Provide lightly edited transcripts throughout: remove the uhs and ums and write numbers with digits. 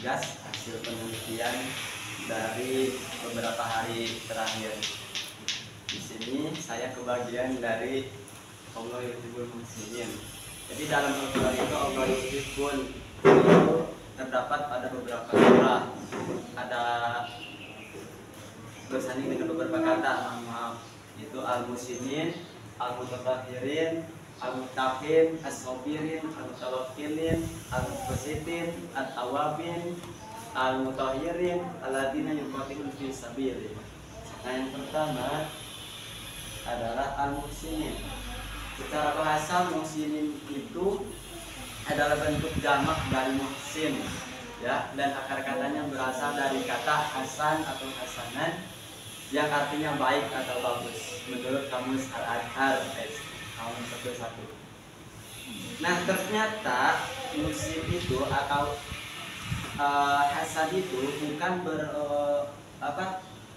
tugas hasil penelitian dari beberapa hari terakhir. Di sini saya kebagian dari Allah Yuhibbul Muhsinin. Jadi dalam Al-Quran itu Allah Yuhibbul itu terdapat pada beberapa surah. Ada bersanding dengan beberapa kata, maaf, itu Al-Muhsinin, Al-Mutatahhirin, Al-Muttaqin, As-Sabirin, Al-Mutawakkilin, Al-Muqsitin, At-Tawabin, Al-Mutahhirin, Alladzina yuqatiluna fi sabilillah. Nah, yang pertama adalah Al-Muhsinin. Secara bahasa muhsinin itu adalah bentuk jamak dari muhsin, ya, dan akar katanya berasal dari kata hasan atau hasanan yang artinya baik atau bagus menurut Kamus Al-Azhar tahun 11. Nah, ternyata muhsin itu atau hasan itu bukan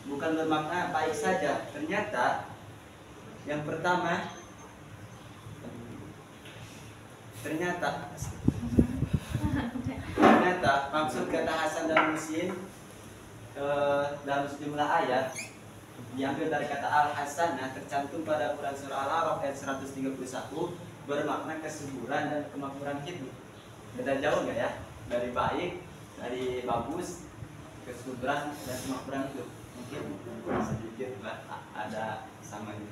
bukan bermakna baik saja. Ternyata yang pertama, ternyata maksud kata hasan dan muhsin dalam sejumlah ayat diambil dari kata al-hasanah tercantum pada Quran surah Al-A'raf ayat 131, bermakna kesuburan dan kemakmuran hidup. Beda jauh nggak ya? Dari baik, dari bagus, kesuburan dan kemakmuran hidup. Mungkin sedikit lah ada samanya.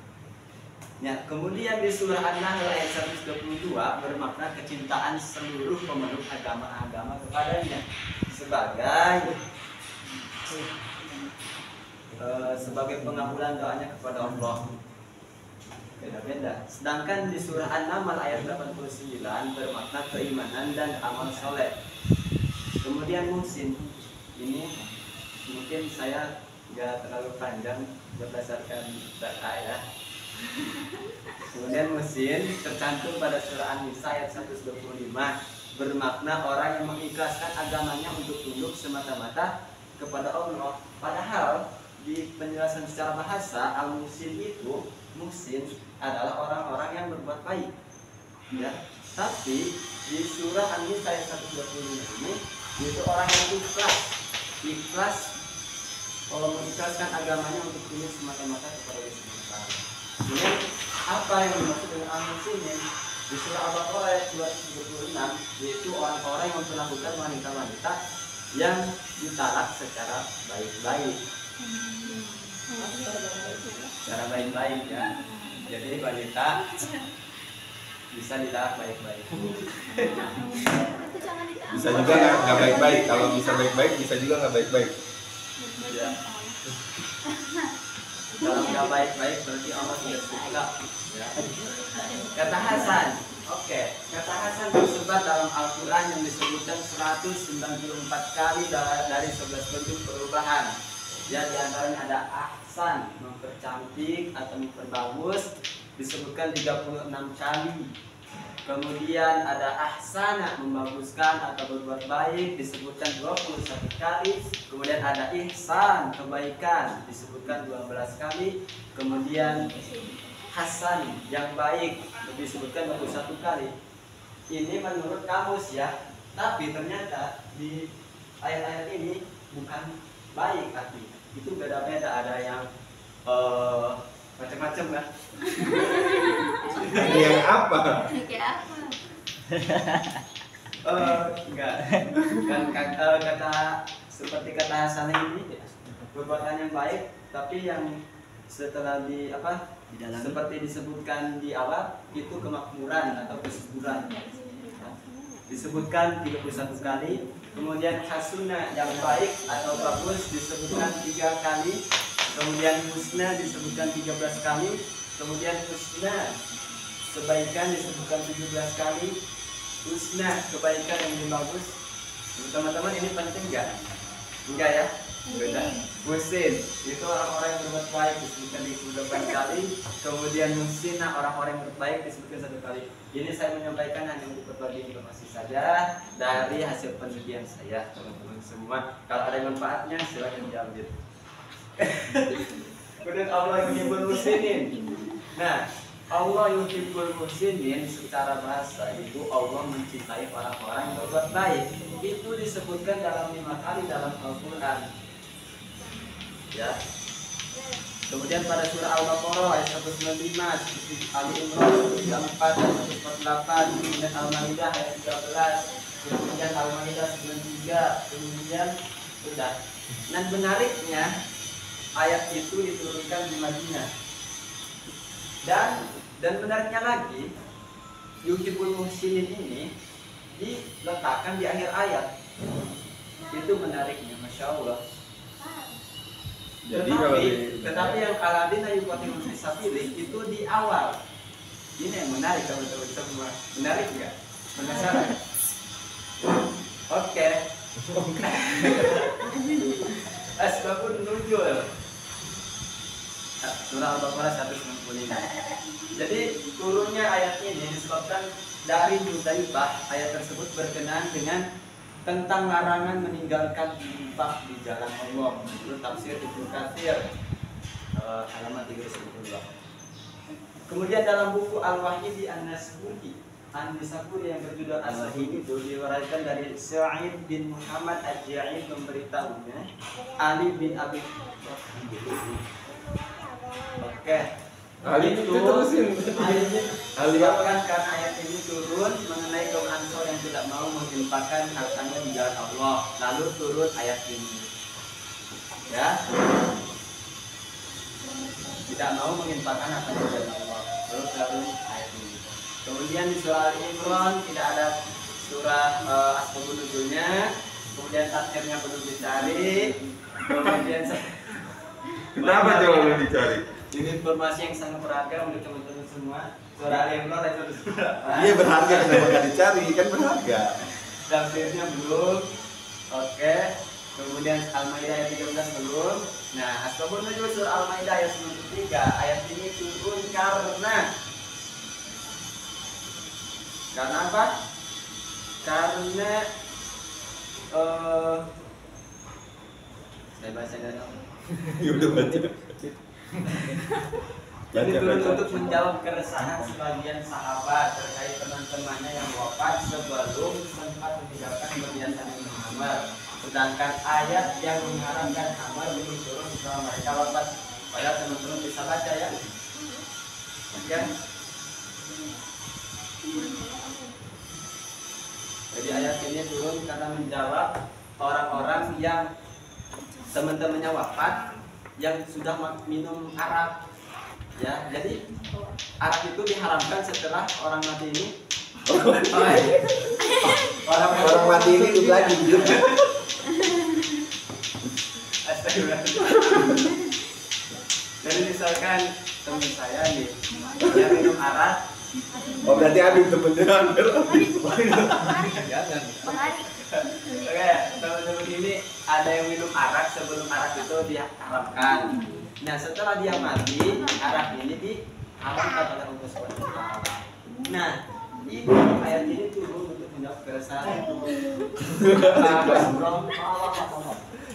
Ya, kemudian di surah An-Nahl ayat 122 bermakna kecintaan seluruh pemeluk agama-agama kepadanya sebagai pengabulan doanya kepada Allah. Beda-beda. Sedangkan di surah An-Naml ayat 89 bermakna keimanan dan amal soleh. Kemudian muhsin ini mungkin saya nggak terlalu panjang berdasarkan data ya. Kemudian muhsin tercantum pada surah An-Nisa ayat 125 bermakna orang yang mengikhlaskan agamanya untuk tunduk semata-mata kepada Allah. Padahal di penjelasan secara bahasa al-muhsin itu, muhsin adalah orang-orang yang berbuat baik, ya. Tapi di surah An-Nisa ayat 125 ini itu orang yang ikhlas kalau mengikhlaskan agamanya untuk tunduk semata-mata kepada Allah Subhanahu wa Ta'ala. Kemudian apa yang dimaksud dengan al-muhsinin? Di surah Al-Baqarah ayat 236 yaitu orang-orang yang memperlakukan wanita-wanita yang ditalak secara baik-baik. Secara baik-baik ya. Jadi wanita bisa ditalak baik-baik. Bisa juga nggak baik-baik. Kalau bisa baik-baik, bisa juga nggak baik-baik. Ya. Kalau nggak baik-baik berarti Allah tidak suka. Ya. Kata Hasan, oke. Kata Hasan tersebar dalam Al-Quran yang disebutkan 194 kali dari 11 bentuk perubahan. Ya, diantaranya ada ahsan, mempercantik atau memperbagus, disebutkan 36 kali. Kemudian ada ahsana, membaguskan atau berbuat baik, disebutkan 21 kali. Kemudian ada ihsan, kebaikan, disebutkan 12 kali. Kemudian hasan, yang baik, disebutkan 21 kali. Ini menurut kamus ya. Tapi ternyata di ayat-ayat ini bukan baik artinya. Itu beda-beda, ada yang macam-macam kan. Ada yang apa? Enggak. Kan kata seperti kata Hasan ini perbuatan yang baik, tapi yang setelah di seperti disebutkan di awal itu kemakmuran atau kesuburan. Disebutkan 31 kali. Kemudian hasuna, yang baik atau bagus, disebutkan 3 kali. Kemudian husna disebutkan 13 kali. Kemudian husna, kebaikan, disebutkan 17 kali. Husna, kebaikan yang lebih bagus. Teman-teman, ini penting nggak? Enggak ya? Beda. Muhsin itu orang-orang yang berbuat baik, disebutkan 28 kali. Kemudian muhsinah, orang-orang yang berbuat baik, disebutkan 1 kali. Ini saya menyampaikan hanya untuk berbagi informasi saja dari hasil penelitian saya, teman-teman semua. Kalau ada manfaatnya silakan diambil. Kemudian Allah yuhibbul muhsinin. Nah, Allah yuhibbul muhsinin secara bahasa itu Allah mencintai orang-orang yang berbuat baik. Itu disebutkan dalam 5 kali dalam Al-Quran. Ya. Kemudian pada surah Al-Baqarah ayat 195, Ali Imran 134 ayat 148, kemudian Al-Maidah ayat 13, kemudian Al-Maidah 93, kemudian sudah. Dan menariknya ayat itu diturunkan di Madinah. Dan menariknya lagi, yuhibbul muhsinin ini diletakkan di akhir ayat. Itu menariknya, masya Allah. Jadi tetapi yang aladina yuqatiluna fi sabilillah itu di awal. Ini yang menarik teman-teman semua. Menarik nggak? Penasaran? Oke. Asbabun nuzul. Surah Al-Baqarah 195. Jadi turunnya ayat ini disebabkan dari Hudzaifah. Ayat tersebut berkenaan dengan tentang larangan meninggalkan infak di jalan Allah. Menurut tafsir Ibnu Katsir halaman 312. Kemudian dalam buku Al-Wahidi An-Nasburi yang berjudul As-Sahih itu diriwayatkan dari Sa'id bin Muhammad Al-Ja'id memberitahunya Ali bin Abi Oke. Ali itu terusin. Disebabkan karena ayat ini turun mengenai kaum Ansor yang tidak mau menginfakkan hartanya di jalan Allah. Lalu turun ayat ini. Ya. Tidak mau menginfakkan hartanya di jalan Allah. Lalu turun ayat ini. Kemudian di surah Al-Imran tidak ada surah asbabun nuzulnya. Kemudian tafsirnya belum dicari. Kemudian kenapa coba belum dicari? Ini informasi yang sangat berharga untuk teman-teman semua. Surah Al-Imran ayat 1. Iya berharga, kenapa nggak dicari? Kan berharga. Tafsirnya belum. Oke. Kemudian Al-Maidah ayat 13 belum. Nah, asbabun nuzul surah Al-Maidah ayat 93. Ayat ini turun karena apa? Karena saya baca dari Ya udah baca. Jadi turun untuk menjawab keresahan sebagian sahabat terkait teman-temannya yang wafat sebelum sempat meninggalkan kebiasaan yang hamar. Sedangkan ayat yang mengharamkan hamar belum turun setelah mereka wafat. Padahal teman-teman bisa baca ya. Oke. Jadi ayat ini turun karena menjawab orang-orang yang teman-temannya wafat yang sudah minum arak. Ya, jadi arak itu diharamkan setelah orang mati ini. Orang mati ini hidup lagi gitu. Jadi misalkan teman saya nih yang minum arak. Oh berarti Abim temennya Jangan. Oke, teman-teman ini ada yang minum arak sebelum arak itu diharamkan. Nah setelah dia mati, arak ini diharamkan oleh Allah Subhanahu wa Ta'ala. Nah, ini ayat ini turun untuk menjawab keresahan.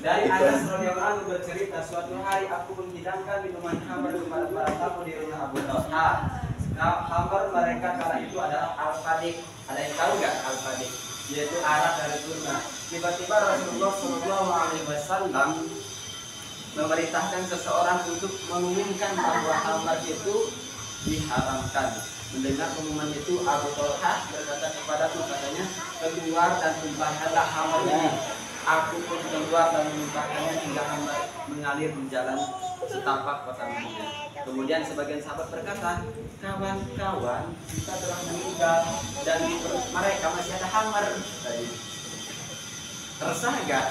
Dari Anas radhiyallahu anhu bercerita, suatu hari aku menghidangkan minuman khamr kepada para tamu di rumah Abu Talha. Nah, khamr mereka kala itu adalah al-fadik. Ada yang tahu nggak al-fadik? Yaitu arak dari kurma. Tiba-tiba Rasulullah SAW memerintahkan seseorang untuk mengumumkan bahwa khamr itu diharamkan. Mendengar pengumuman itu, Abu Talha berkata kepadaku, katanya, keluar dan tumpahkanlah khamr ini. Aku pun keluar dan menumpahkannya hingga khamr mengalir di jalan setapak kota Madinah. Kemudian sebagian sahabat berkata, kawan-kawan, kita telah meninggal dan di perut mereka masih ada khamr. Resah enggak?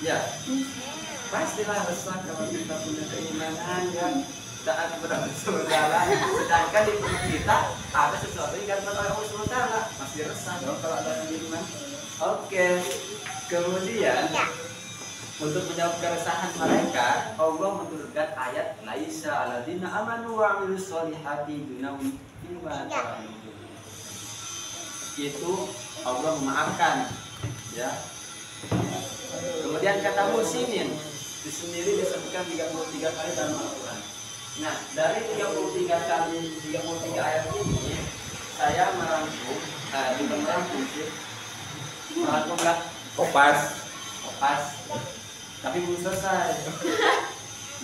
Ya, pastilah resah kalau kita punya keimanan yang taat kepada Allah SWT. Sedangkan di perut kita ada sesuatu yang tidak kepada Allah SWT. Masih resah dong kalau ada iman. Oke. Kemudian untuk menjawab keresahan mereka, Allah menurunkan ayat laisa alladzina amanu wa amilus solihati junahum fima ta'lamun. Itu Allah memaafkan, ya. Kemudian kata muslimin itu sendiri disebutkan 33 kali dalam Al-Quran. Nah, dari 33 ayat ini saya merangkum, bukan merangkum sih, merangkum nggak? Kopas. Tapi belum selesai.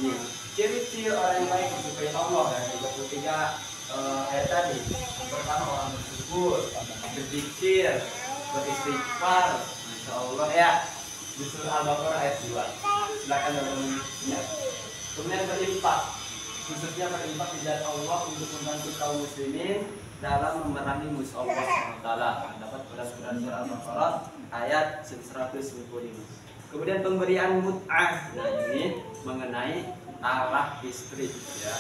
Nih, ciri-ciri orang yang baik disukai Allah ya, 33 ayat tadi. Pertama, orang bersyukur, berzikir, beristighfar, Masya Allah ya. Di surah Al-Baqarah ayat 2. Silakan teman-teman. Kemudian berinfak, khususnya berinfak di jalan Allah untuk membantu kaum muslimin dalam memerangi musuh Allah SWT. Dapat pada surah Al-Baqarah ayat 125. Kemudian pemberian mut'ah. Nah, ini mengenai talak istri ya.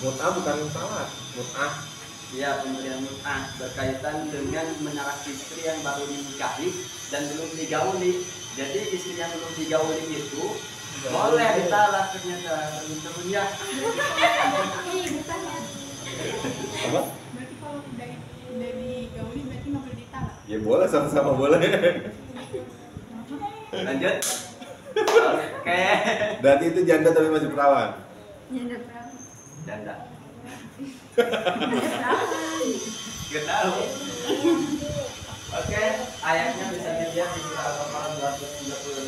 Mut'ah bukan talak, mut'ah. Ya, pemberian mut'ah berkaitan dengan menarik istri yang baru dinikahi dan belum digauli. Jadi istri yang belum digauli itu boleh ditalak ternyata, teman-teman ya. Apa? Berarti kalau udah digauli berarti nggak boleh ditalak? Ya boleh, sama-sama boleh. Lanjut. Oke. Berarti itu janda tapi masih perawan. Janda berapa? Janda. Janda Gak tahu. Oke, ayatnya bisa dilihat di surah Al-Baqarah 236.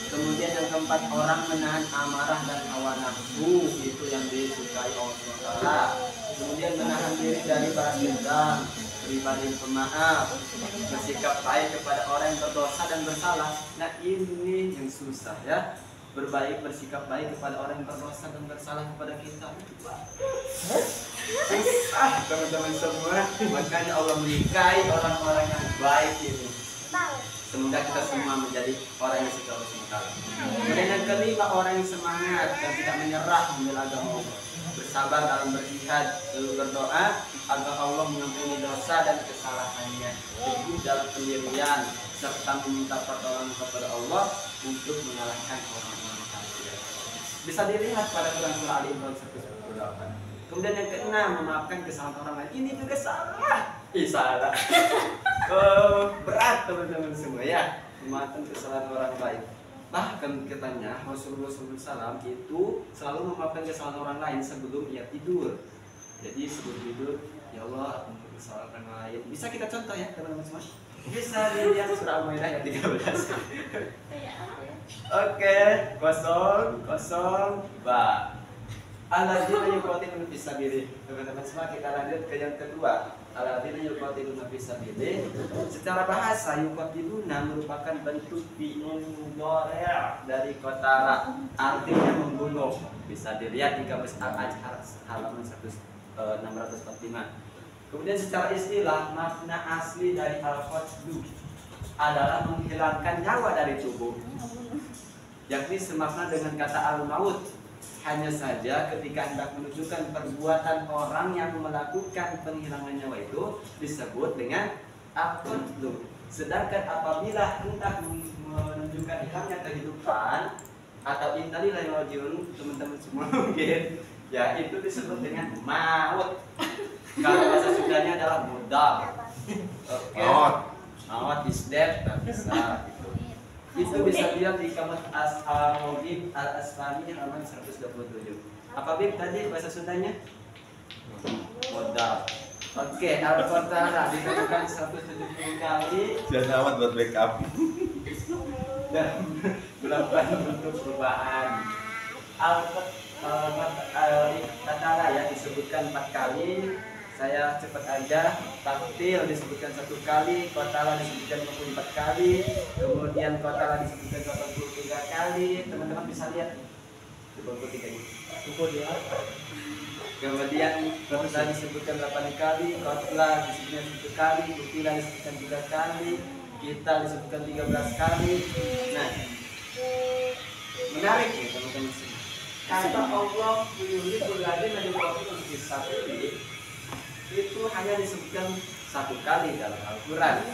Kemudian yang keempat, orang menahan amarah dan hawa nafsu, itu yang disukai Allah SWT. Kemudian menahan diri dari balas dendam, pribadi pemaaf, bersikap baik kepada orang yang berdosa dan bersalah. Nah, ini yang susah ya. Bersikap baik kepada orang yang berdosa dan bersalah kepada kita. Susah teman-teman semua. Makanya Allah menikahi orang-orang yang baik ini. Semoga kita semua menjadi orang yang suka Allah SWT. Kemudian yang kelima, orang yang semangat dan tidak menyerah membela agama Allah, bersabar dalam berjihad, lalu berdoa agar Allah mengampuni dosa dan kesalahannya, teguh dalam pendirian serta meminta pertolongan kepada Allah untuk mengalahkan orang-orang kafir. Bisa dilihat pada surah Ali Imran 148. Kemudian yang keenam, memaafkan kesalahan orang lain. Ini juga salah. Salah. Berat teman-teman semua ya, memaafkan kesalahan orang lain. Bahkan katanya Rasulullah SAW itu selalu memaafkan kesalahan orang lain sebelum ia tidur. Jadi sebelum tidur, ya Allah, ampuni kesalahan orang lain. Bisa kita contoh ya teman-teman semua? Bisa dilihat surah Al-Maidah ayat 13. Oke, kosong, ba. Alladzina yuqatiluna fisabilillah. Teman-teman semua, kita lanjut ke yang kedua. Alladzina yuqatiluna fisabilillah. Secara bahasa, yuqatiluna merupakan bentuk fi'il mudhari' dari qatala, artinya membunuh. Bisa dilihat di kamus Al-Azhar halaman 645. Kemudian secara istilah, makna asli dari al-qatlu adalah menghilangkan nyawa dari tubuh, yakni semakna dengan kata al-maut. Hanya saja ketika hendak menunjukkan perbuatan orang yang melakukan penghilangan nyawa itu disebut dengan al-qatlu. Sedangkan apabila hendak menunjukkan hilangnya kehidupan atau innalillahi wa inna ilaihi raji'un, teman-teman semua mungkin ya, itu disebut dengan maut. Kalau bahasa Sundanya adalah mudar. Oke. Maut is death, bisa gitu. Itu bisa dilihat di kamus Al-Mughib Al-Aslami halaman 127. Apa Bib tadi bahasa Sundanya? Mudar. Oke, Al-Qatala ditemukan 170 kali. Jangan amat buat backup. Dan melakukan bentuk perubahan. Al-Qatala ya disebutkan 4 kali. Saya cepat aja. Taktil disebutkan 1 kali, qatala disebutkan 24 kali, kemudian qatala disebutkan 83 kali. Teman-teman bisa lihat 23 ini. Kemudian qatala disebutkan 8 kali, qatla disebutkan 1 kali, qutila disebutkan 3 kali, kita disebutkan 13 kali. Nah, menarik ya teman-teman semua. Kata Allah yuhibbul ladzina yuqatiluna fi sabilillah itu hanya disebutkan 1 kali dalam Al-Quran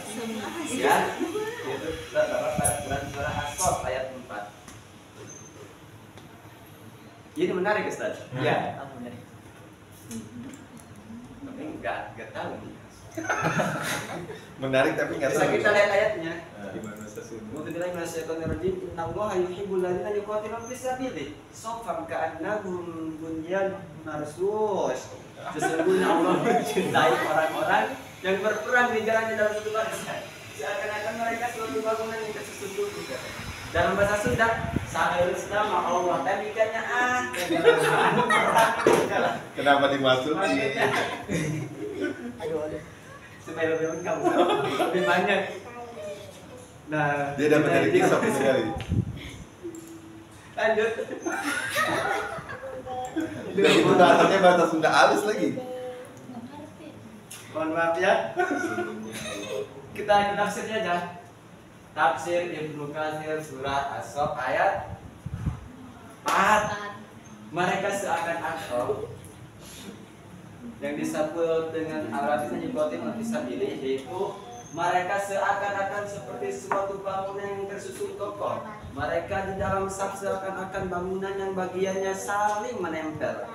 ya, yaitu pada Quran surah As-Saff ayat 4. Ini menarik Ustaz? Ya, menarik. Tapi enggak tahu nih. Menarik tapi nggak Bisa tahu. kita lihat ayatnya. Gimana sesungguhnya? Mu'tabillahi minasyaitonir rajim. Innallaha yuhibbul ladzina yuqatiluna fis sabilihi shaffan ka'annahum bunyanun marsus. Sesungguhnya Allah mencintai orang-orang yang berperang di jalannya dalam satu barisan. Seakan-akan mereka suatu bangunan yang tersusun juga. Dalam bahasa Sunda, seharusnya nama Allah demikiannya Kenapa dimasukin? Aduh. Supaya lebih lengkap, lebih banyak. Nah, Dia dapat dari kisah sekali. Lanjut. Dan itu bahasanya bahasa Sunda halus lagi. Mohon maaf ya. Kita tafsirnya aja. Tafsir Ibnu Katsir surat As-Saff ayat 4. Mereka seakan-akan yang disebut dengan al-ladzina yuqatiluna fisabilillah, yaitu mereka seakan-akan seperti suatu bangunan yang tersusun kokoh. Mereka di dalam saf seakan-akan bangunan yang bagiannya saling menempel.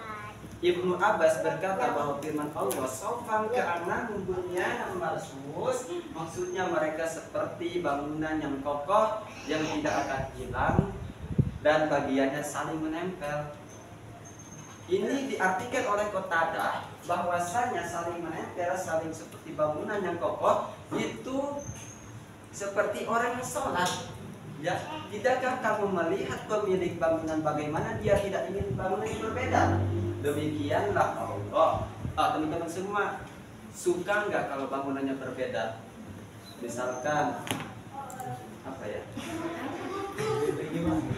Ibnu Abbas berkata bahwa firman Allah "Shaffan ka'annahum bunyanun marsus", maksudnya mereka seperti bangunan yang kokoh yang tidak akan hilang dan bagiannya saling menempel. Ini diartikan oleh Qatadah bahwasanya saling menempel, saling seperti bangunan yang kokoh itu seperti orang yang sholat. Ya, tidakkah kamu melihat pemilik bangunan bagaimana dia tidak ingin bangunan yang berbeda? Demikianlah Allah. Teman-teman semua, suka nggak kalau bangunannya berbeda? Misalkan apa ya?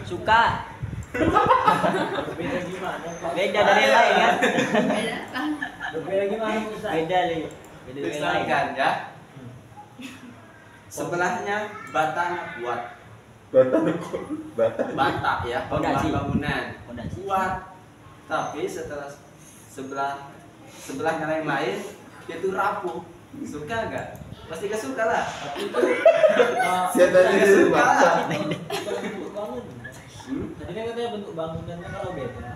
Suka. Berbeda gimana? Beda dari lain kan? Berbeda gimana Ustaz? Beda dari lain. Misalkan ya, sebelahnya batanya kuat, bata ya, Fondasi. bangunan Fondasi. kuat, tapi setelah sebelahnya yang lain itu rapuh. Suka nggak? Pasti gak suka lah. Tapi itu Saya tadi Nggak dulu suka maksa. lah. bentuk bangunan. Tadi kan katanya bentuk bangunannya kalau beda.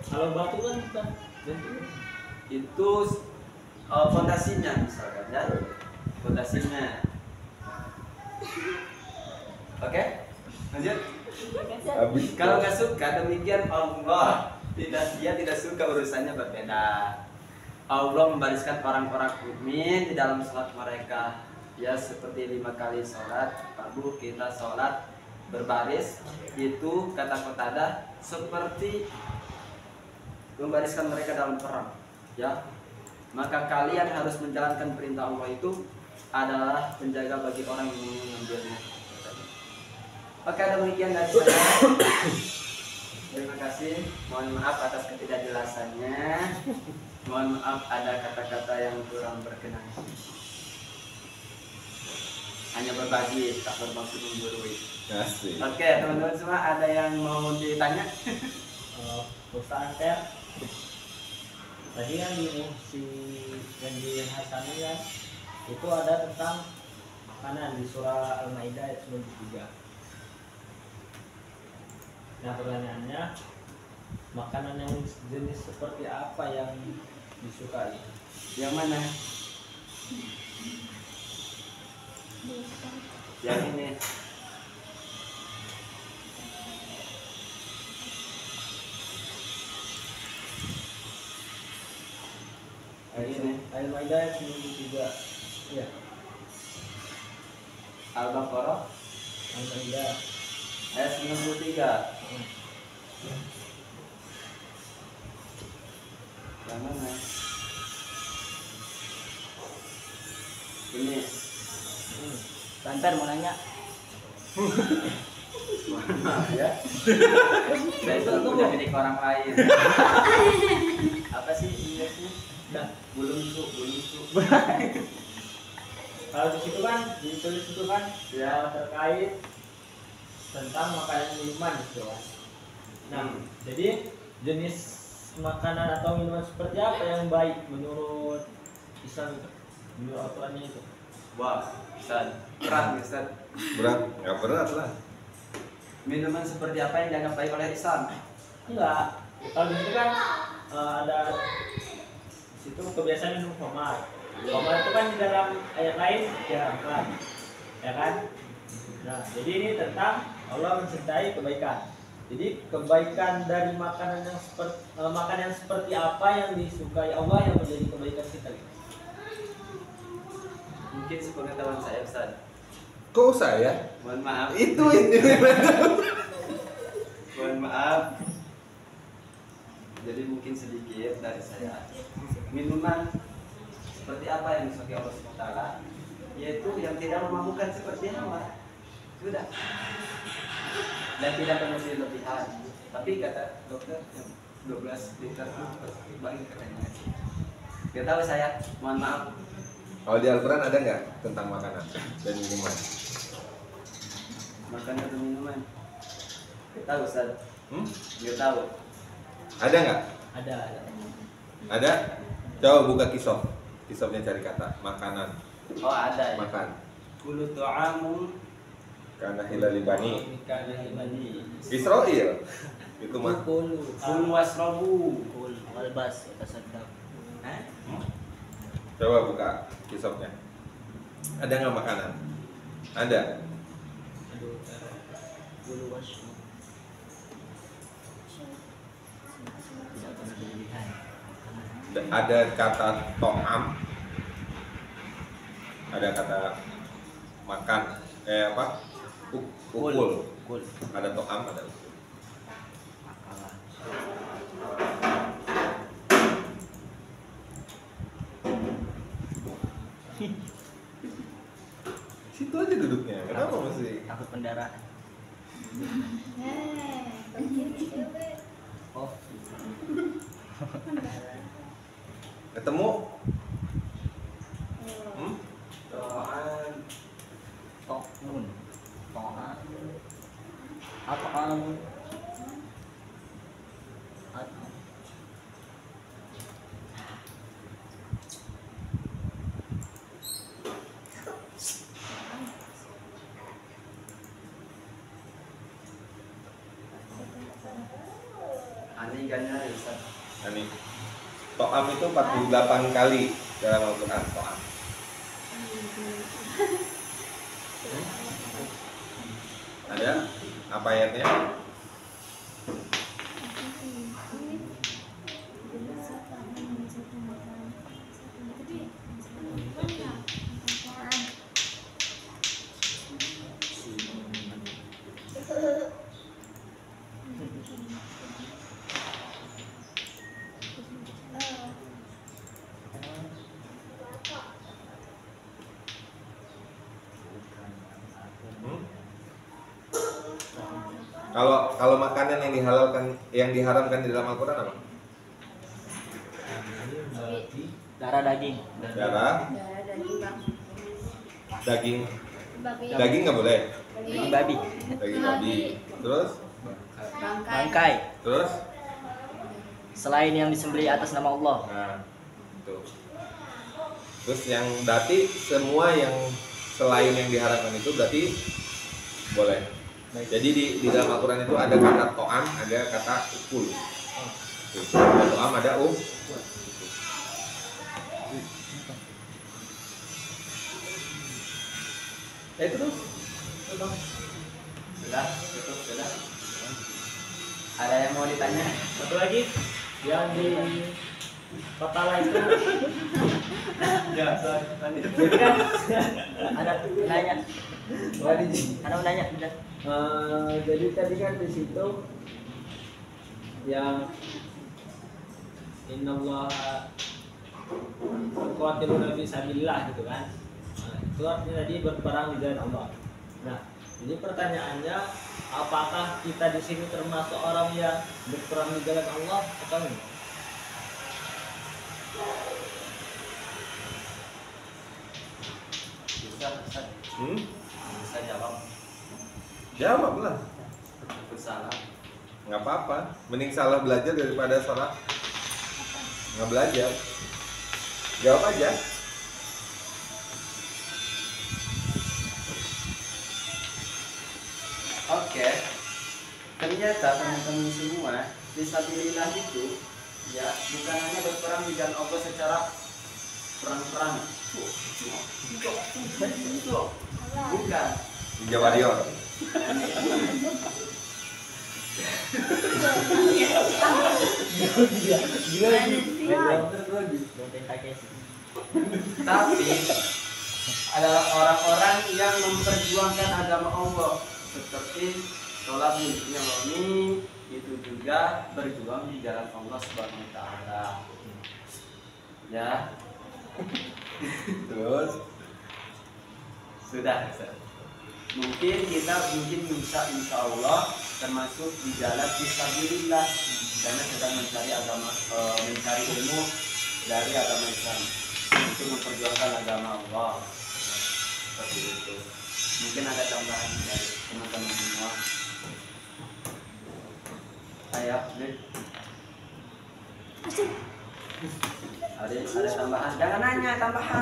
Kalau batu kan bukan bentuknya. Itu fondasinya misalkan ya, fondasinya. Oke, lanjut. Habis. Kalau nggak suka, demikian Allah dia tidak suka urusannya berbeda. Allah membariskan orang-orang mukmin di dalam sholat mereka, ya seperti 5 kali sholat fardu kita sholat berbaris, itu kata Qatadah seperti membariskan mereka dalam perang, ya. Maka kalian harus menjalankan perintah Allah itu adalah penjaga bagi orang yang mengambilnya. Oke, demikian dari saya. Terima kasih. Mohon maaf atas ketidakjelasannya. Mohon maaf ada kata-kata yang kurang berkenan. Hanya berbagi, tak bermaksud menggurui. Asik. Oke, teman-teman semua, ada yang mau ditanya? Ustaz Anter. Tadi kan si yang di Hasani kan itu ada tentang makanan di surah Al-Maidah ayat 93. Nah pertanyaannya, makanan yang jenis seperti apa yang disukai? Yang mana? Yang ini. Yang ini. Al-Maidah ayat 93. Iya. Al-Baqarah Al-Maidah. ayat 93. Yang mana? Ini. Santer mau nanya. Maaf ya. Saya itu punya milik orang lain. Apa sih Inggrisnya? Bulungsu. Kalau di situ kan ditulis itu kan ya terkait tentang makanan minuman gitu kan. Nah, jadi jenis makanan atau minuman seperti apa yang baik menurut Islam itu? Menurut aturannya itu? Wah, Ustaz. Berat, Ustaz. Berat, nggak berat lah. Minuman seperti apa yang dianggap baik oleh Islam? Enggak. Kalau di situ kan ada di situ kebiasaan minum khamar. Koma itu kan di dalam ayat lain diharamkan, ya kan? Nah, jadi ini tentang Allah mencintai kebaikan. Jadi kebaikan dari makanan yang seperti apa yang disukai Allah yang menjadi kebaikan kita. Mungkin sepengetahuan saya Ustaz. Kok saya? Mohon maaf. Itu ini. Mohon maaf. Jadi mungkin sedikit dari saya. Minuman seperti apa yang disukai Allah SWT, yaitu yang tidak memabukkan seperti hawa. Sudah. Dan tidak penuh lebihan. Tapi kata dokter yang 12 liter itu baik katanya. Gak tahu saya. Mohon maaf. Kalau di Al-Quran ada nggak tentang makanan dan minuman? Makanan atau minuman? Gak tahu Ustaz. Gak tahu. Ada nggak? Ada. Ada? Coba buka kisah. Kisahnya cari kata makanan. Oh ada ya. Makan. Kulu tu'amu Karena hilali bani Karena ibadi. Israel. Itu mah. Kulu. kulu wasrobu. Kul walbas tasaddaq. Coba buka kisahnya. Ada nggak makanan? Ada. Kul washrab. Tidak pernah berlebihan. Ada kata to'am. Ada kata makan. Apa? Ukul. Kul. Ada to'am, ada ukul. Makalah. Situ aja duduknya. Kenapa mesti? Takut pendarahan. Oh, Ketemu? To'an. to'un. To'an. Apa kamu? Aneh gana ya Ustaz. Ini to'am itu 48 kali dalam Al-Quran. To'am. Ada? Apa ayatnya? Kalau makanan yang diharamkan di dalam Al-Quran apa? Darah daging. Darah, Darah daging bang. daging, Babi. daging nggak boleh. Daging babi. Daging babi. Terus, Bangkai. Bangkai. terus, Selain yang disembelih atas nama Allah. nah, itu. Terus yang berarti semua yang selain yang diharamkan itu berarti boleh. Jadi di dalam Al-Quran itu ada kata to'am, ada kata ukul. Ada to'am, ada ukul. Terus. Sudah, cukup, sudah. Ada yang mau ditanya? Satu lagi yang di Kotala itu. Ya, Ustaz. Tanya. Jadi kan Ada nanya. Ada nanya. Udah. jadi tadi kan di situ yang innallaha yuqatiluna fi sabilillah gitu kan. Nah, itu artinya tadi berperang di jalan Allah. Nah, ini pertanyaannya, apakah kita di sini termasuk orang yang berperang di jalan Allah atau enggak? Bisa, Ustaz. Bisa jawab. Jawablah. Takut salah. Nggak apa-apa. Mending salah belajar daripada salah nggak belajar. Jawab aja. Oke. Ternyata teman-teman semua, fisabilillah itu ya bukan hanya berperang di jalan Allah secara perang-perang. Bukan. Ninja Warrior. Tapi adalah orang-orang yang memperjuangkan agama Allah seperti Thalabul Yamani, itu juga berjuang di jalan Allah Subhanahu wa taala. Ya. Terus Sudah. Mungkin kita bisa insya Allah termasuk di jalan fisabilillah karena sedang mencari agama, mencari ilmu dari agama Islam untuk memperjuangkan agama Allah. Seperti itu. Mungkin ada tambahan dari teman-teman semua. Ayo, Nek. Ada tambahan? Jangan nanya tambahan.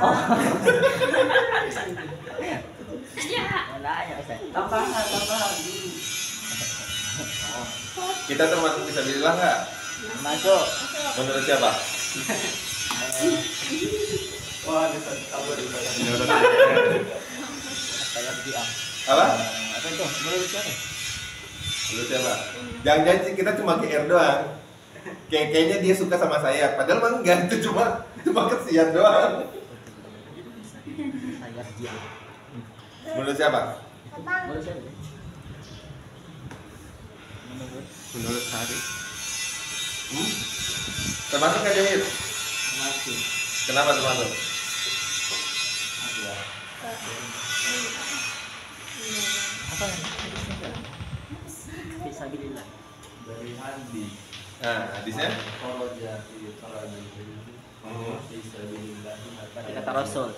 Tambahan dulu. kita termasuk fisabilillah nggak? Masuk. Menurut siapa? Wah, ada kabar di sana. Menurut Saya diam. apa? Apa itu? Menurut siapa? Menurut siapa? Jangan-jangan sih kita cuma GR doang. Kayaknya dia suka sama saya, padahal mah enggak, itu cuma kesian doang. Saya diam. Menurut siapa? Menurut siapa? Menurut Hari. Termasuk nggak Jahit? Masih. Kenapa termasuk? Apa yang fisabilillah? Dari hadis. Nah, hadisnya? Kharaja fi talabul ilmi fi sabilillah. Kata Rasul.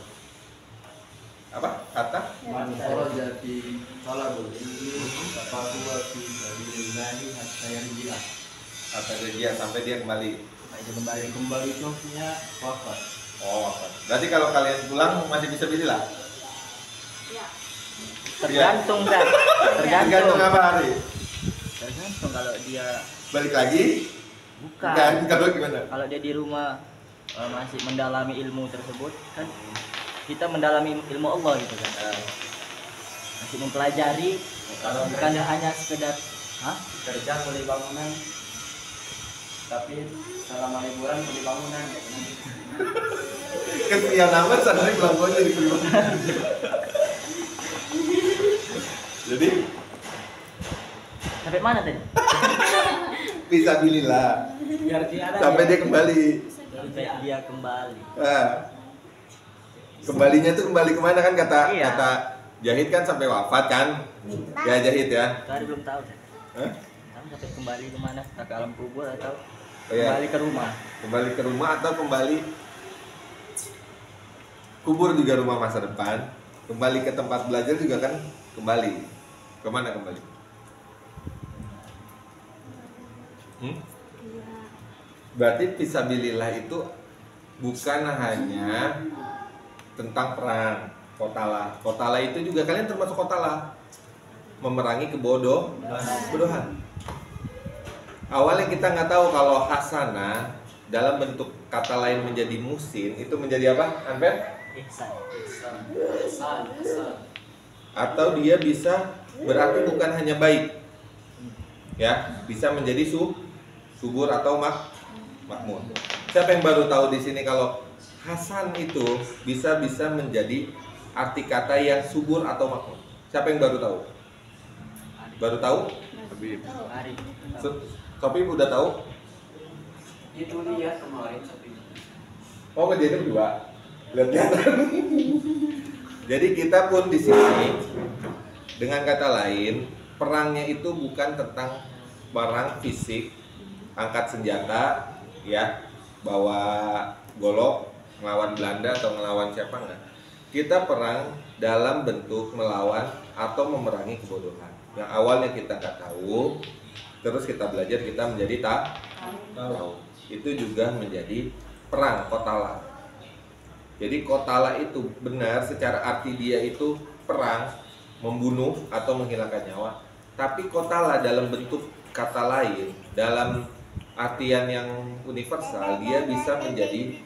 Apa? Kata? Man kharaja fi talabul ilmi fa huwa fi sabilillah hatta yarji'a. Kata dia sampai dia kembali. Kembali contohnya wafat. Oh, berarti kalau kalian pulang masih bisa bilang? Tergantung kan? Tergantung apa Hari? Tergantung kalau dia Balik lagi? bukan. Bukan, kalau gimana? Kalau dia di rumah masih mendalami ilmu tersebut kan kita mendalami ilmu Allah gitu kan. Masih mempelajari Kalau bukan hanya sekedar kerja beli bangunan, tapi selama liburan beli bangunan ya. Kesian amat sadari belangkonya di keluar. Jadi sampai mana tadi? fisabilillah Biar dia ada sampai dia kembali. Sampai dia kembali. Kembalinya tuh kembali kemana kan kata Iya. kata Jahit kan sampai wafat kan? Ya Jahit ya. Tadi belum tahu. Hah? Kamu sampai kembali kemana? Ke alam kubur atau Oh, iya. kembali ke rumah? Kembali ke rumah atau kembali kubur juga rumah masa depan. Kembali ke tempat belajar juga kan kembali. Kemana kembali? Berarti fisabilillah itu bukan hanya tentang perang. Kotala itu juga kalian termasuk kotala, memerangi kebodohan. Awalnya kita nggak tahu kalau hasanah dalam bentuk kata lain menjadi musin itu menjadi apa, Anper? Ihsan. Atau dia bisa berarti bukan hanya baik, ya bisa menjadi subur atau makmur. Siapa yang baru tahu di sini kalau hasan itu bisa menjadi arti kata yang subur atau makmur? Siapa yang baru tahu? Baru tahu? Hari. Sopi udah tahu? Itu lihat kemarin tapi Oh kejadian berdua. Lihat. Jadi kita pun di sini dengan kata lain perangnya itu bukan tentang perang fisik, angkat senjata, ya, bawa golok melawan Belanda atau melawan siapa enggak. Kita perang dalam bentuk melawan atau memerangi kebodohan. Yang awalnya kita nggak tahu, terus kita belajar kita menjadi tahu. Itu juga menjadi perang kotala. Jadi kotala itu benar secara arti dia itu perang, membunuh atau menghilangkan nyawa. Tapi kotala dalam bentuk kata lain, dalam artian yang universal, dia bisa menjadi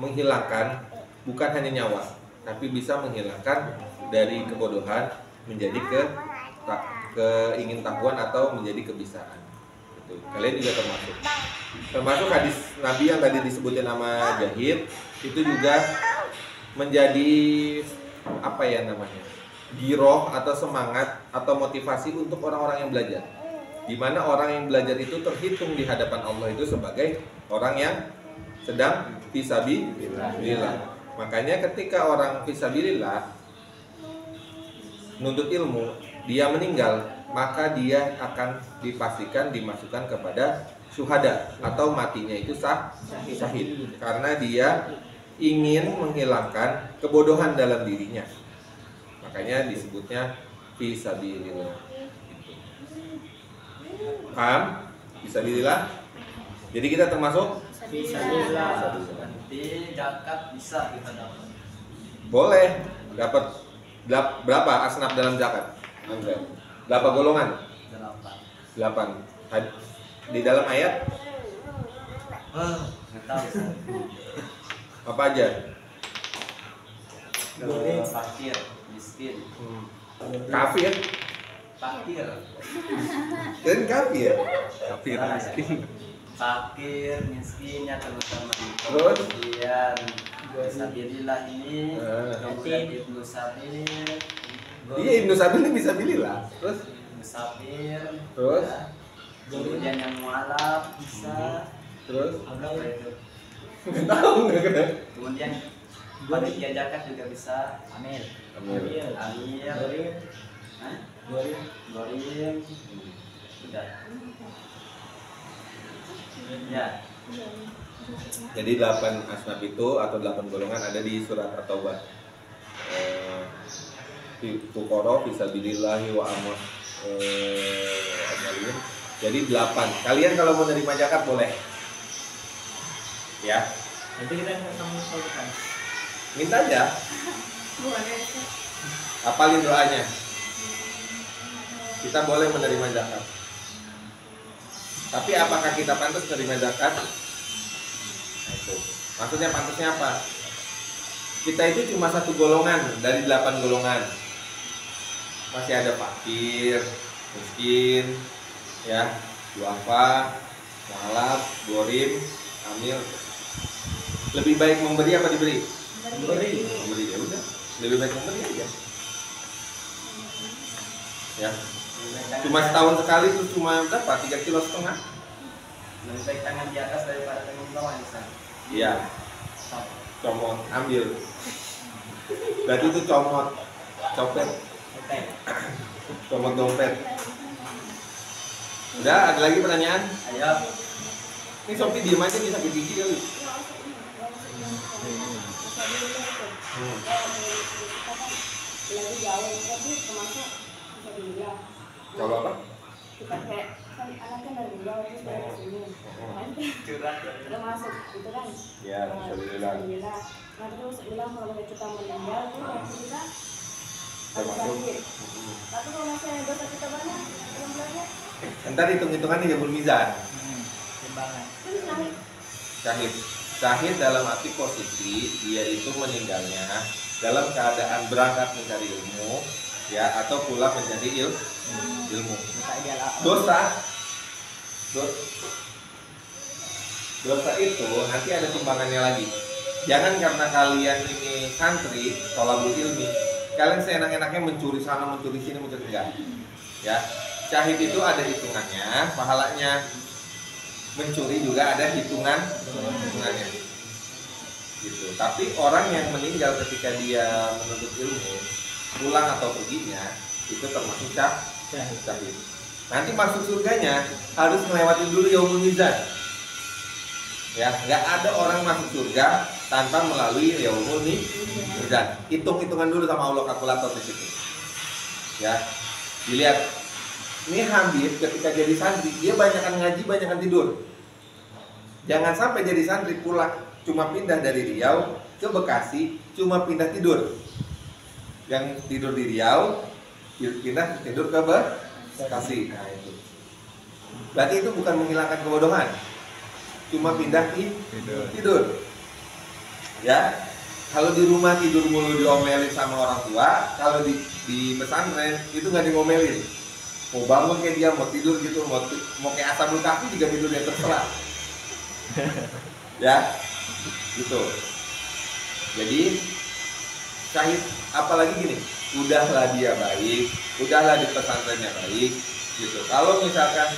menghilangkan bukan hanya nyawa, tapi bisa menghilangkan dari kebodohan menjadi keingintahuan atau menjadi kebisaan. Gitu. Kalian juga termasuk hadis Nabi yang tadi disebutin nama Jahid, itu juga menjadi apa ya namanya, giroh atau semangat atau motivasi untuk orang-orang yang belajar. Di mana orang yang belajar itu terhitung di hadapan Allah itu sebagai orang yang sedang fisabilillah. Makanya ketika orang fisabilillah nuntut ilmu, dia meninggal, maka dia akan dipastikan dimasukkan kepada syuhada atau matinya itu syahid, karena dia ingin menghilangkan kebodohan dalam dirinya. Makanya disebutnya fisabilillah. Gitu. Paham? Fisabilillah. Jadi kita termasuk Fisabilillah. Nanti zakat bisa kita dapat. boleh dapat berapa asnaf dalam zakat? Berapa golongan? 8. Di dalam ayat Nggak tahu. apa aja? Fakir, miskin. Kafir. Fakir. Kan kafir. Fakir, miskinnya terutama. Terus? Kemudian Fisabilillah ini, Ah. kemudian Ibnu Sabil. Iya, Ibnu Sabil ini bisa pilihlah. Terus Musafir. Terus? Ya. Kemudian yang mualaf bisa. terus Apa itu? nggak tahu nggak kena. Kemudian panitia zakat juga bisa. Amil. Amir. Amir. Hah? Gorim. Sudah. Ya. Jadi 8 asnaf itu atau 8 golongan ada di surat At-Taubah. Fuqara fisabilillahi wa amalin. Jadi 8. Kalian kalau mau menerima zakat boleh. Ya, Nanti kita sama kan. minta aja. Boleh. Hafalin doanya. Kita boleh menerima zakat. Tapi apakah kita pantas menerima zakat? Nah, itu. Maksudnya pantasnya apa? Kita itu cuma satu golongan dari 8 golongan. Masih ada fakir, miskin, ya, duafa, mualaf, gorim, amil. Lebih baik memberi apa diberi? Memberi, ya udah. Lebih baik memberi aja. Ya. Cuma setahun sekali tuh cuma berapa? 3,5 kilo. Lebih baik tangan di atas daripada tangan di bawah, Nisa. Iya. Comot, ambil. Berarti itu comot, copet, Oke. comot dompet. Udah, ada lagi pertanyaan? Ayo. Ini Sophie diem aja nih sakit gigi kali. Lebih jauh tapi termasuk bisa dibilang Kalau apa? kita kayak kan anaknya dari jauh terus dari sini Curhat. termasuk itu kan Ya, alhamdulillah. alhamdulillah. Nah terus bilang kalau kita meninggal tuh waktu kita harus Termasuk. sakit. Tapi kalau misalnya dosa kita banyak jumlahnya Ntar hitung-hitungannya ya mizan. Timbangan. kan naik. Syahid. Syahid dalam arti posisi dia itu meninggalnya dalam keadaan berangkat mencari ilmu, ya, atau pulang mencari ilmu. Dosa itu nanti ada timbangannya lagi. Jangan karena kalian ini santri tolabul ilmi, kalian seenak-enaknya mencuri sana, mencuri sini, mencuri enggak. Ya, syahid itu ada hitungannya, pahalanya. Mencuri juga ada hitungannya. Gitu. Tapi orang yang meninggal ketika dia menuntut ilmu, pulang atau perginya, itu termasuk syahid. Nanti masuk surganya harus melewati dulu yaumul mizan. Ya, nggak ada orang masuk surga tanpa melalui yaumul mizan. Hitung-hitungan dulu sama Allah kalkulator di situ. Ya, dilihat. Ini Habib ketika jadi santri, dia banyakan ngaji, banyakan tidur. Jangan sampai jadi santri pulang cuma pindah dari Riau ke Bekasi, cuma pindah tidur. Yang tidur di Riau, pindah tidur ke Bekasi. Nah, itu. Berarti itu bukan menghilangkan kebodohan, cuma pindah tidur. Ya, Kalau di rumah tidur mulu diomelin sama orang tua, kalau di pesantren itu nggak diomelin. Mau bangun kayak dia, mau tidur gitu, mau kayak Ashabul Kahfi juga tidur dia terserah. Ya, gitu. Jadi syahid, apalagi gini, udahlah dia baik, udahlah di pesantrennya baik, gitu. Kalau misalkan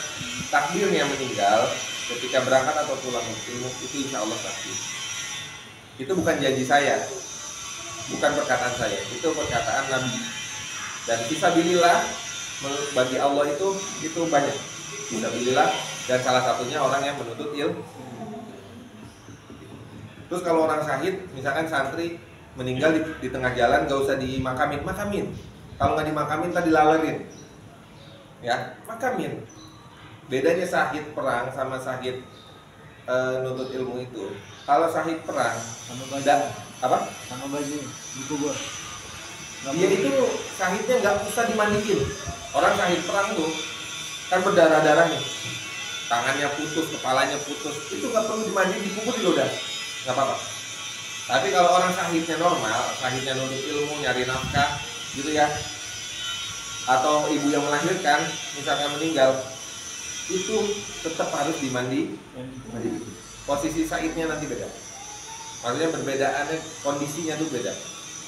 takdirnya meninggal ketika berangkat atau pulang ilmu, itu insya Allah sakit. Itu bukan janji saya, bukan perkataan saya, itu perkataan Nabi. Dan fisabilillah bagi Allah itu banyak. Fisabilillah, dan salah satunya orang yang menuntut ilmu. Terus kalau orang syahid, misalkan santri meninggal di tengah jalan, gak usah dimakamin. Kalau nggak dimakamin, tadi dilalerin, ya makamin. Bedanya syahid perang sama syahid nuntut ilmu itu. Kalau syahid perang, sama baju dikubur. Dia itu syahidnya nggak usah dimandiin. Orang syahid perang tuh kan berdarah-darah nih, tangannya putus, kepalanya putus, itu nggak perlu dimandiin, dikubur juga udah nggak apa-apa. Tapi kalau orang syahidnya normal, syahidnya nuntut ilmu, nyari nafkah gitu ya, atau ibu yang melahirkan misalkan meninggal, itu tetap harus dimandi. Posisi syahidnya nanti beda, maksudnya perbedaannya, kondisinya tuh beda.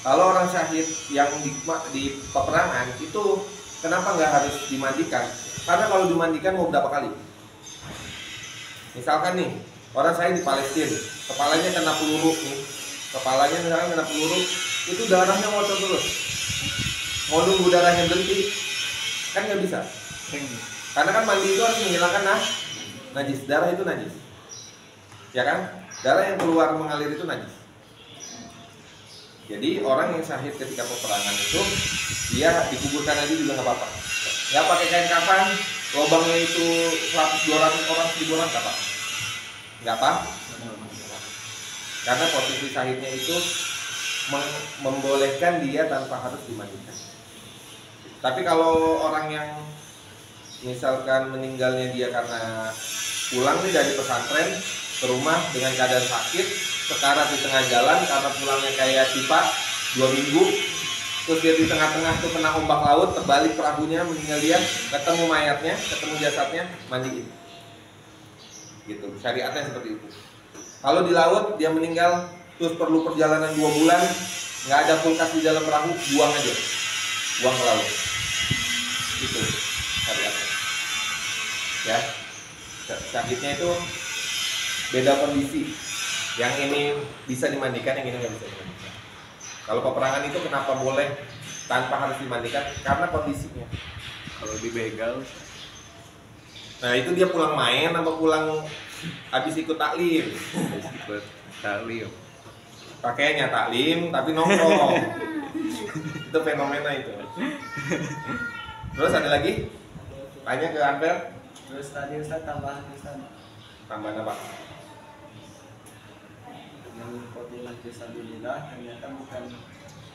Kalau orang syahid yang di peperangan itu kenapa nggak harus dimandikan? Karena kalau dimandikan mau berapa kali? Misalkan nih orang syahid di Palestina, kepalanya kena peluru nih, kepalanya misalkan kena peluru, itu darahnya ngocor terus. Mau nunggu darahnya berhenti kan nggak bisa. Karena kan mandi itu harus menghilangkan najis, darah itu najis, ya kan? Darah yang keluar mengalir itu najis. Jadi orang yang syahid ketika peperangan itu dia dikuburkan aja juga nggak apa-apa. Ya pakai kain kafan, lubangnya itu 100, 200 orang, 1000 orang nggak apa? Nggak apa? Karena posisi syahidnya itu membolehkan dia tanpa harus dimandikan. Tapi kalau orang yang misalkan meninggalnya dia karena pulang nih dari pesantren ke rumah dengan keadaan sakit, sekarat di tengah jalan karena pulangnya kayak pipa 2 minggu, terus dia di tengah-tengah tuh kena ombak laut, terbalik perahunya, meninggal dia, ketemu mayatnya, ketemu jasadnya, mandiin. Gitu, syariatnya seperti itu. Kalau di laut dia meninggal, terus perlu perjalanan 2 bulan, nggak ada kulkas di dalam perahu, buang aja, buang ke laut. Gitu syariatnya. Ya, syahidnya itu beda kondisi. Yang ini bisa dimandikan, yang ini nggak bisa dimandikan. Kalau peperangan itu kenapa boleh tanpa harus dimandikan? Karena kondisinya. Kalau dibegal, Nah itu dia pulang main apa pulang habis ikut taklim? ikut taklim. Pakainya taklim tapi nongkrong. Itu fenomena itu. Terus ada lagi? Tanya ke Anper. Terus tadi Ustaz tambahan Ustaz. Tambahan apa? Yang khotbah fisabilillah ternyata bukan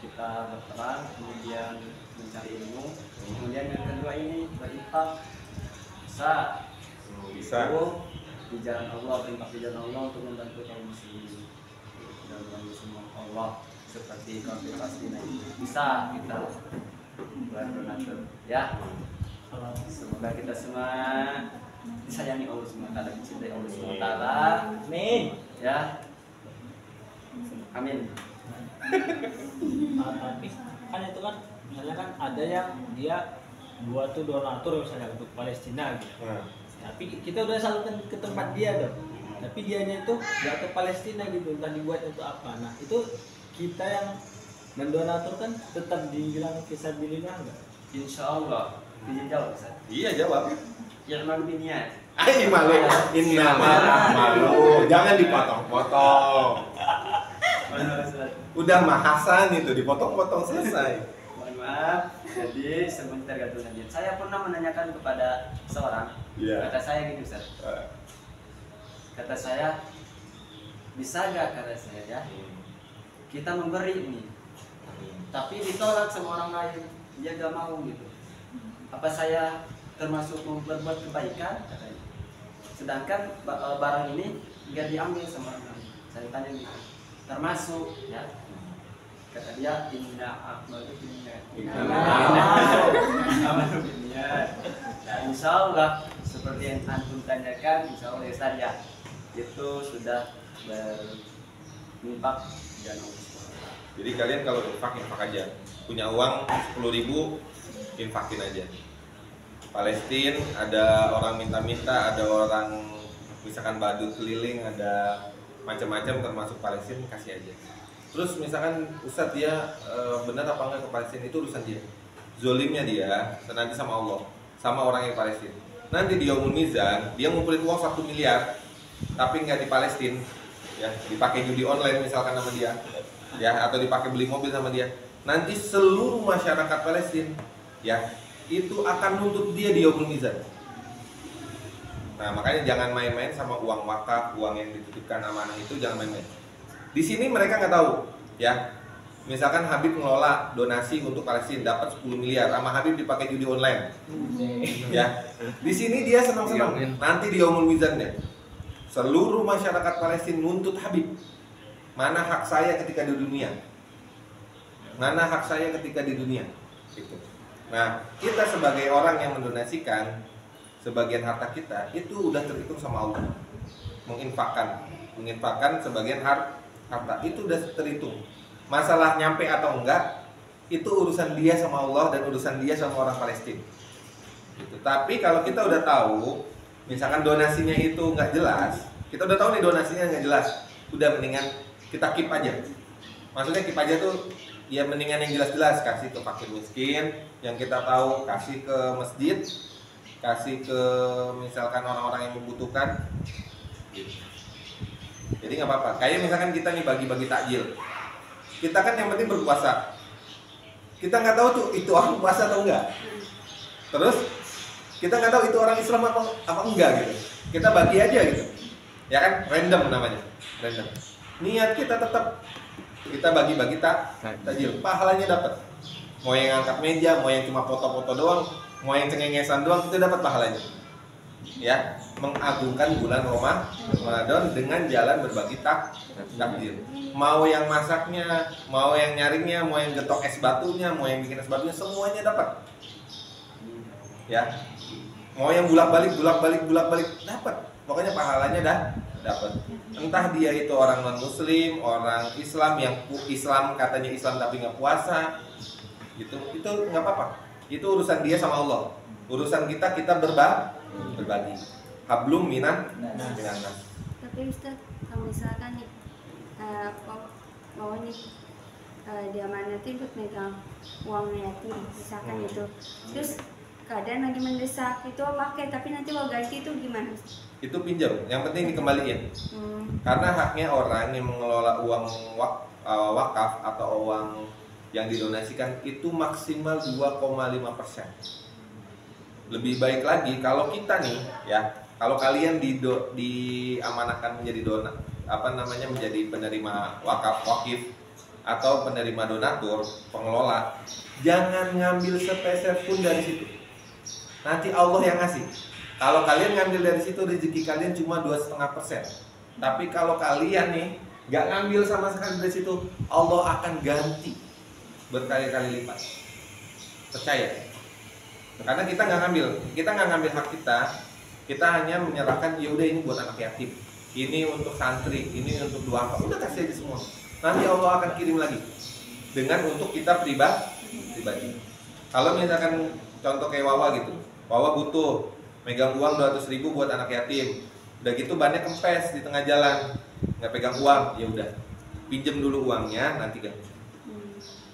kita berperang kemudian mencari ilmu, kemudian yang kedua ini berinfak Bisa. itu di jalan Allah, berinfak di jalan Allah untuk membantu kaum muslimin dan membantu Allah seperti konflik Palestina ini bisa kita berdonatur ya. Semoga kita semua disayangi Allah SWT, dicintai Allah SWT. Amin ya. Amin. Tapi kan itu kan misalnya kan ada yang dia buat tuh donatur misalnya untuk Palestina gitu. Tapi kita udah salurkan ke tempat dia dong. Tapi dianya itu nggak ke Palestina gitu, entah dibuat untuk apa. Nah itu kita yang mendonatur kan tetap dibilang fisabilillah nggak? Insya Allah. Izin jawab Ustaz. Iya jawab. Yang malu biniat. Ay malu. Inna malu. Jangan dipotong-potong. Udah mah Hasan itu dipotong-potong selesai. Mohon maaf. Jadi sebentar gantung saja. Saya pernah menanyakan kepada seorang. Iya. Kata saya gini Ustaz. Kata saya, bisa gak kata saya ya? Kita memberi ini, tapi ditolak sama orang lain. Dia gak mau gitu. Apa saya termasuk berbuat kebaikan? Katanya. Sedangkan barang ini gak diambil sama orang lain. Saya tanya gitu. Termasuk ya. Kata dia inna a'malu binniyat. Nah, insya Allah seperti yang antum tanyakan, insya Allah ya Ustaz ya, itu sudah berinfak dan Jadi kalian kalau infak aja. Punya uang 10.000, infakin aja. Palestina ada orang minta-minta, ada orang misalkan badut keliling, ada macam-macam termasuk Palestina, kasih aja. Terus misalkan Ustadz dia benar apa enggak ke Palestina, itu urusan dia. Zolimnya dia nanti sama Allah, sama orang yang Palestina. Nanti di Yaumul Mizan dia ngumpulin uang 1 miliar, tapi nggak di Palestina, ya dipakai judi online misalkan sama dia, ya atau dipakai beli mobil sama dia. Nanti seluruh masyarakat Palestina, ya itu akan nuntut dia di Yaumul Mizan. Nah makanya jangan main-main sama uang wakaf, uang yang dititipkan amanah itu jangan main-main. Di sini mereka nggak tahu, ya. Misalkan Habib ngelola donasi untuk Palestina dapat 10 miliar, sama Habib dipakai judi online, ya. Di sini dia senang-senang. Nanti di Yaumul Mizan ya, seluruh masyarakat Palestina nuntut Habib. Mana hak saya ketika di dunia? Mana hak saya ketika di dunia? Gitu. Nah, kita sebagai orang yang mendonasikan sebagian harta kita itu udah terhitung sama Allah. Menginfakkan sebagian harta itu udah terhitung. Masalah nyampe atau enggak itu urusan dia sama Allah dan urusan dia sama orang Palestina. Gitu. Tapi kalau kita udah tahu, misalkan donasinya itu nggak jelas, kita udah tahu nih donasinya nggak jelas, udah mendingan kita keep aja. Maksudnya keep aja tuh, ya mendingan yang jelas-jelas, kasih ke fakir miskin, yang kita tahu kasih ke masjid, kasih ke misalkan orang-orang yang membutuhkan. Gitu. Jadi nggak apa-apa. Kayak misalkan kita nih bagi-bagi takjil. Kita kan yang penting berpuasa. Kita nggak tahu tuh itu orang puasa atau enggak. Terus kita nggak tahu itu orang Islam apa enggak gitu. Kita bagi aja gitu. Ya kan, random namanya. Random. Niat kita tetap kita bagi-bagi takjil. Pahalanya dapat. Mau yang angkat meja, mau yang cuma foto-foto doang, mau yang cengengesan doang, itu dapat pahalanya. Ya, mengagungkan bulan Ramadan dengan jalan berbagi takjil. Mau yang masaknya, mau yang nyaringnya, mau yang getok es batunya, mau yang bikin es batunya, semuanya dapat. Ya, mau yang bulak-balik dapat. Pokoknya pahalanya dapat. Entah dia itu orang non Muslim, orang Islam yang Islam katanya Islam tapi nggak puasa, gitu. Itu nggak apa-apa. Itu urusan dia sama Allah. Urusan kita berbagi. Hablum minan nas. Tapi Ustaz, kalau misalkan nih mau nih diamanatin buat megang uang yatim, misalkan itu, terus keadaan lagi mendesak itu pakai, tapi nanti mau ganti itu gimana? Itu pinjam, yang penting dikembaliin. Karena haknya orang yang mengelola uang wakaf atau uang yang didonasikan itu maksimal 2,5%. Lebih baik lagi kalau kita nih, ya, kalau kalian diamanahkan menjadi menjadi penerima wakif atau penerima donatur, pengelola, jangan ngambil sepeser pun dari situ. Nanti Allah yang ngasih. Kalau kalian ngambil dari situ, rezeki kalian cuma 2,5%. Tapi kalau kalian nih nggak ngambil sama sekali dari situ, Allah akan ganti berkali-kali lipat. Percaya. Karena kita nggak ngambil hak kita hanya menyerahkan, ya udah ini buat anak yatim, ini untuk santri, ini untuk duafa, udah kasih aja semua. Nanti Allah akan kirim lagi dengan untuk kita pribadi. Kalau misalkan contoh kayak Wawa gitu, Wawa butuh megang uang 200.000 buat anak yatim, udah gitu bannya kempes di tengah jalan, nggak pegang uang, ya udah pinjem dulu uangnya, nanti ganti.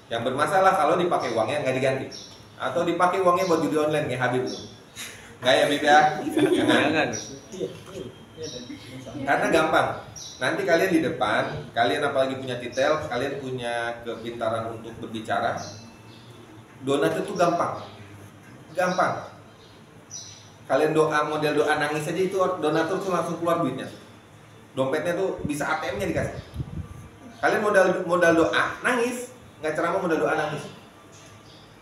Yang bermasalah kalau dipakai uangnya nggak diganti, atau dipakai uangnya buat judi online kayak Habib tuh. Nggak ya Habib ya? Jangan. Karena gampang. Nanti kalian di depan, kalian apalagi punya titel, kalian punya kepintaran untuk berbicara. Donat itu gampang. Kalian model doa nangis aja itu donatur tuh langsung keluar duitnya. Dompetnya tuh bisa ATM-nya dikasih. Kalian modal doa nangis, nggak ceramah modal doa nangis.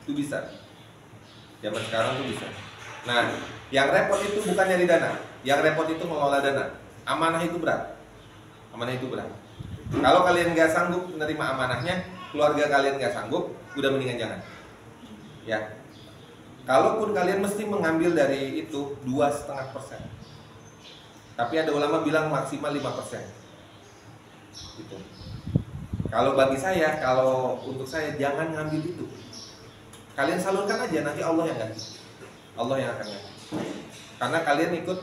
Itu bisa. Zaman sekarang tuh bisa. Nah, yang repot itu bukan nyari dana, yang repot itu mengelola dana. Amanah itu berat. Kalau kalian nggak sanggup menerima amanahnya, keluarga kalian nggak sanggup, udah mendingan jangan. Ya, kalaupun kalian mesti mengambil dari itu 2,5%, tapi ada ulama bilang maksimal 5%. Gitu. Kalau bagi saya, kalau untuk saya jangan ngambil itu. Kalian salurkan aja, nanti Allah yang ganti. Allah yang akan ganti. Karena kalian ikut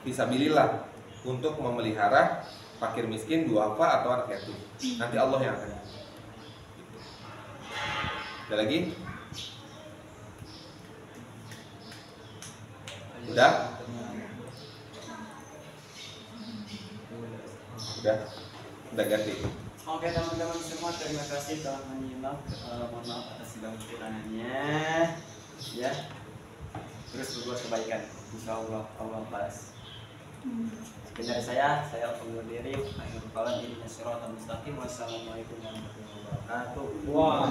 fisabilillah untuk memelihara fakir miskin, duafa atau anak yatim. Nanti Allah yang akan ganti. Ada lagi? Udah? Udah ganti. Oke teman-teman semua, terima kasih telah menyimak. Mohon maaf atas segala kekurangannya. Ya, terus berbuat kebaikan. Insya Allah Allah balas. Sekian dari saya undur diri. Akhirul kalam ini siratal mustaqim. Wassalamualaikum warahmatullahi wabarakatuh. Wah.